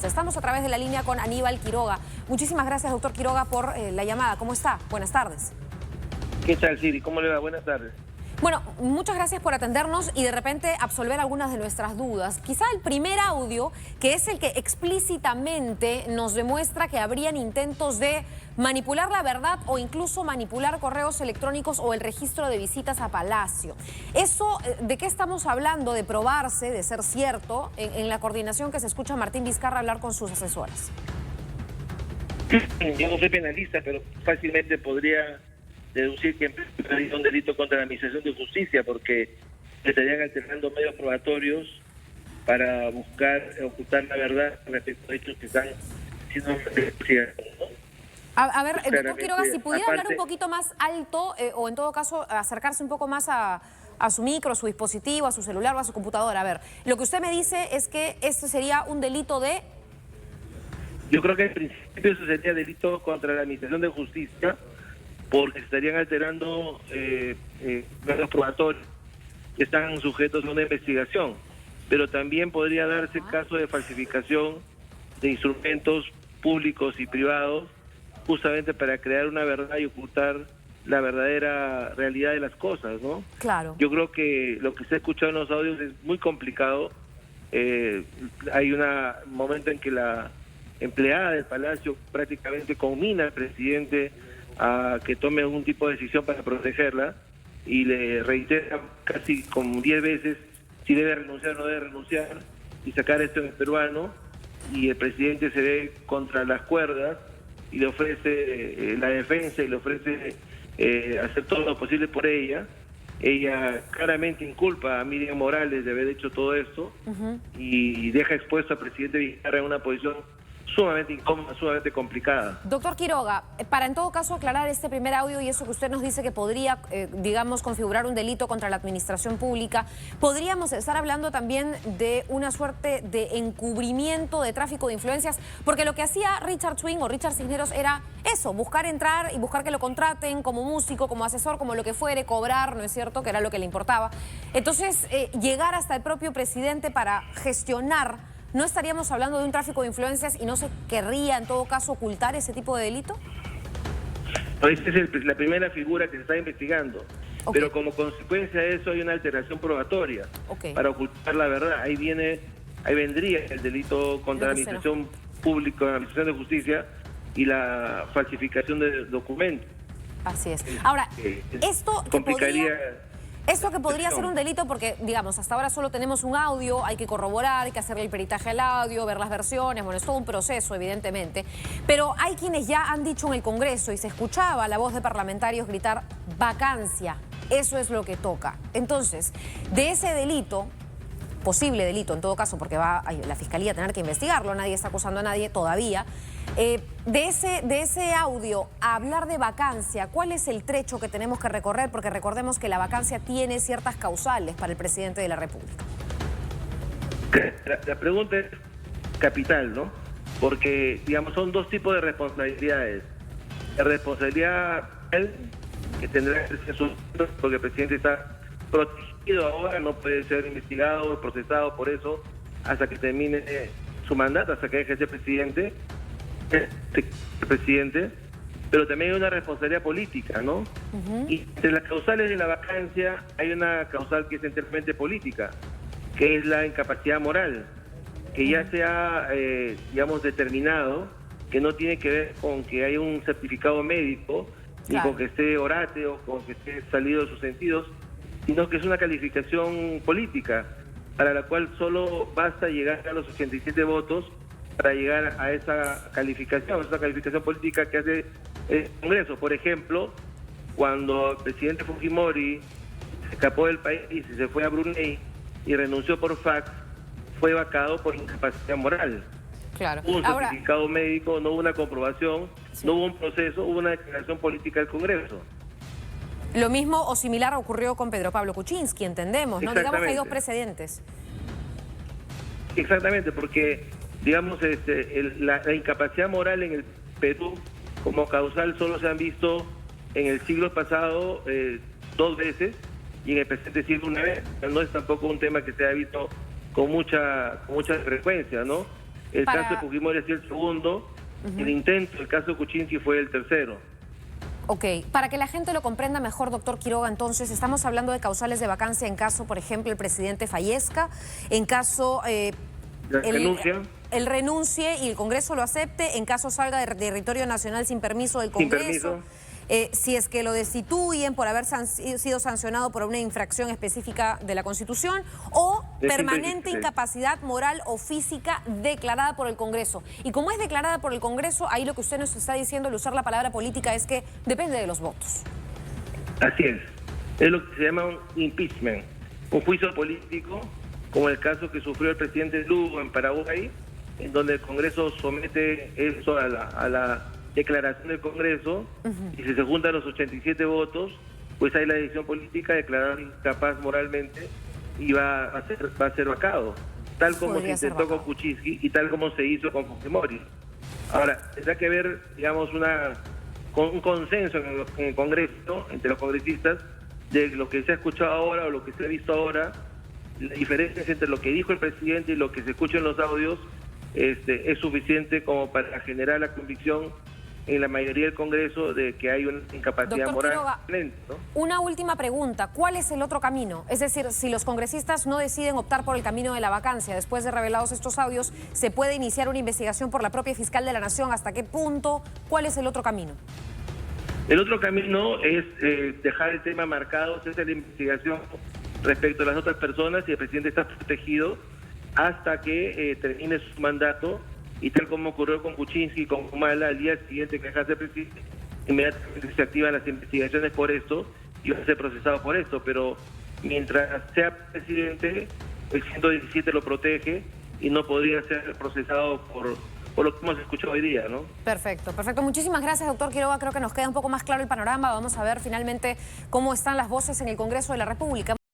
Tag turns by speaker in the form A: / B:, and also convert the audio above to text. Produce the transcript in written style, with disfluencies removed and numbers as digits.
A: Estamos a través de la línea con Aníbal Quiroga. Muchísimas gracias, doctor Quiroga, por la llamada. ¿Cómo está? Buenas tardes.
B: ¿Qué tal, Siri? ¿Cómo le va? Buenas tardes.
A: Bueno, muchas gracias por atendernos y de repente absolver algunas de nuestras dudas. Quizá el primer audio, que es el que explícitamente nos demuestra que habrían intentos de manipular la verdad o incluso manipular correos electrónicos o el registro de visitas a Palacio. Eso, ¿de qué estamos hablando? De probarse, de ser cierto, en la coordinación que se escucha a Martín Vizcarra hablar con sus asesoras.
B: Yo no soy penalista, pero fácilmente podría deducir que hay un delito contra la Administración de Justicia, porque estarían alternando medios probatorios para buscar ocultar la verdad respecto a hechos que están siendo investigados, ¿no?
A: A ver, doctor Quiroga, si pudiera
B: aparte,
A: hablar un poquito más alto o en todo caso acercarse un poco más a su micro, a su dispositivo, a su celular o a su computadora. A ver, lo que usted me dice es que esto sería un delito de...
B: Yo creo que en principio eso sería delito contra la Administración de Justicia, porque estarían alterando medios probatorios que están sujetos a una investigación, pero también podría darse caso de falsificación de instrumentos públicos y privados, justamente para crear una verdad y ocultar la verdadera realidad de las cosas, ¿no?
A: Claro.
B: Yo creo que lo que se ha escuchado en los audios es muy complicado. Hay un momento en que la empleada del Palacio prácticamente conmina al presidente a que tome algún tipo de decisión para protegerla y le reitera casi como 10 veces si debe renunciar o no debe renunciar y sacar esto en el peruano, y el presidente se ve contra las cuerdas y le ofrece la defensa y le ofrece hacer todo lo posible por ella. Ella claramente inculpa a Miriam Morales de haber hecho todo esto y deja expuesto al presidente Vizcarra en una posición sumamente incómoda, sumamente complicada.
A: Doctor Quiroga, para en todo caso aclarar este primer audio y eso que usted nos dice que podría, digamos, configurar un delito contra la administración pública, ¿podríamos estar hablando también de una suerte de encubrimiento de tráfico de influencias? Porque lo que hacía Richard Swing o Richard Cisneros era eso, buscar entrar y buscar que lo contraten como músico, como asesor, como lo que fuere, cobrar, ¿no es cierto?, que era lo que le importaba. Entonces, llegar hasta el propio presidente para gestionar, ¿no estaríamos hablando de un tráfico de influencias y no se querría, en todo caso, ocultar ese tipo de delito?
B: Esta es la primera figura que se está investigando. Okay. Pero como consecuencia de eso hay una alteración probatoria para ocultar la verdad. Ahí vendría el delito contra la Administración Pública, la Administración de Justicia y la falsificación de documentos.
A: Así es. Ahora, esto
B: complicaría...
A: Esto que podría ser un delito porque, digamos, hasta ahora solo tenemos un audio, hay que corroborar, hay que hacerle el peritaje al audio, ver las versiones, bueno, es todo un proceso, evidentemente. Pero hay quienes ya han dicho en el Congreso y se escuchaba la voz de parlamentarios gritar vacancia, eso es lo que toca. Entonces, de ese delito, posible delito en todo caso, porque va la Fiscalía a tener que investigarlo, nadie está acusando a nadie todavía, de ese audio a hablar de vacancia, ¿cuál es el trecho que tenemos que recorrer? Porque recordemos que la vacancia tiene ciertas causales para el presidente de la República.
B: La pregunta es capital, ¿no? Porque, digamos, son dos tipos de responsabilidades. La responsabilidad que tendrá que ser porque el presidente está protegido ahora, no puede ser investigado o procesado por eso hasta que termine su mandato, hasta que deje de ser presidente, pero también hay una responsabilidad política, ¿no? Y entre las causales de la vacancia hay una causal que es enteramente política, que es la incapacidad moral, que ya se ha, digamos, determinado que no tiene que ver con que haya un certificado médico, ni con que esté orate o con que esté salido de sus sentidos, sino que es una calificación política, para la cual solo basta llegar a los 87 votos para llegar a esa calificación política que hace el Congreso. Por ejemplo, cuando el presidente Fujimori se escapó del país y se fue a Brunei y renunció por fax, fue vacado por incapacidad moral.
A: Claro.
B: Hubo un certificado médico, no hubo una comprobación, no hubo un proceso, hubo una declaración política del Congreso.
A: Lo mismo o similar ocurrió con Pedro Pablo Kuczynski, entendemos, ¿no? Digamos que hay dos precedentes.
B: Exactamente, porque, digamos, la incapacidad moral en el Perú como causal solo se han visto en el siglo pasado 2 veces y en el presente siglo 1 vez. No es tampoco un tema que se haya visto con mucha frecuencia, ¿no? El caso de Fujimori es el segundo, el intento, el caso de Kuczynski fue el tercero.
A: Ok, para que la gente lo comprenda mejor, doctor Quiroga, entonces estamos hablando de causales de vacancia en caso, por ejemplo, el presidente fallezca, en caso él renuncie y el Congreso lo acepte, en caso salga de territorio nacional sin permiso del Congreso. Si es que lo destituyen por haber sido sancionado por una infracción específica de la Constitución o permanente incapacidad moral o física declarada por el Congreso. Y como es declarada por el Congreso, ahí lo que usted nos está diciendo al usar la palabra política es que depende de los votos.
B: Así es lo que se llama un impeachment, un juicio político, como el caso que sufrió el presidente Lugo en Paraguay, en donde el Congreso somete eso a la declaración del Congreso, y si se juntan los 87 votos, pues hay la decisión política de declarar incapaz moralmente y va a ser vacado, tal como se intentó con Kuczynski y tal como se hizo con Fujimori. Ahora, tendrá que haber, digamos, un consenso en el Congreso, entre los congresistas, de lo que se ha escuchado ahora o lo que se ha visto ahora, la diferencia entre lo que dijo el presidente y lo que se escucha en los audios es suficiente como para generar la convicción en la mayoría del Congreso de que hay una incapacidad moral.
A: Quiroga, ¿no? Una última pregunta. ¿Cuál es el otro camino? Es decir, si los congresistas no deciden optar por el camino de la vacancia, después de revelados estos audios, ¿se puede iniciar una investigación por la propia fiscal de la Nación? ¿Hasta qué punto? ¿Cuál es el otro camino?
B: El otro camino es dejar el tema marcado, hacer la investigación respecto a las otras personas y el presidente está protegido hasta que termine su mandato. Y tal como ocurrió con Kuczynski y con Humala, al día siguiente que deja de ser presidente, inmediatamente se activan las investigaciones por esto y va a ser procesado por esto. Pero mientras sea presidente, el 117 lo protege y no podría ser procesado por lo que hemos escuchado hoy día, ¿no?
A: Perfecto, perfecto. Muchísimas gracias, doctor Quiroga. Creo que nos queda un poco más claro el panorama. Vamos a ver finalmente cómo están las voces en el Congreso de la República.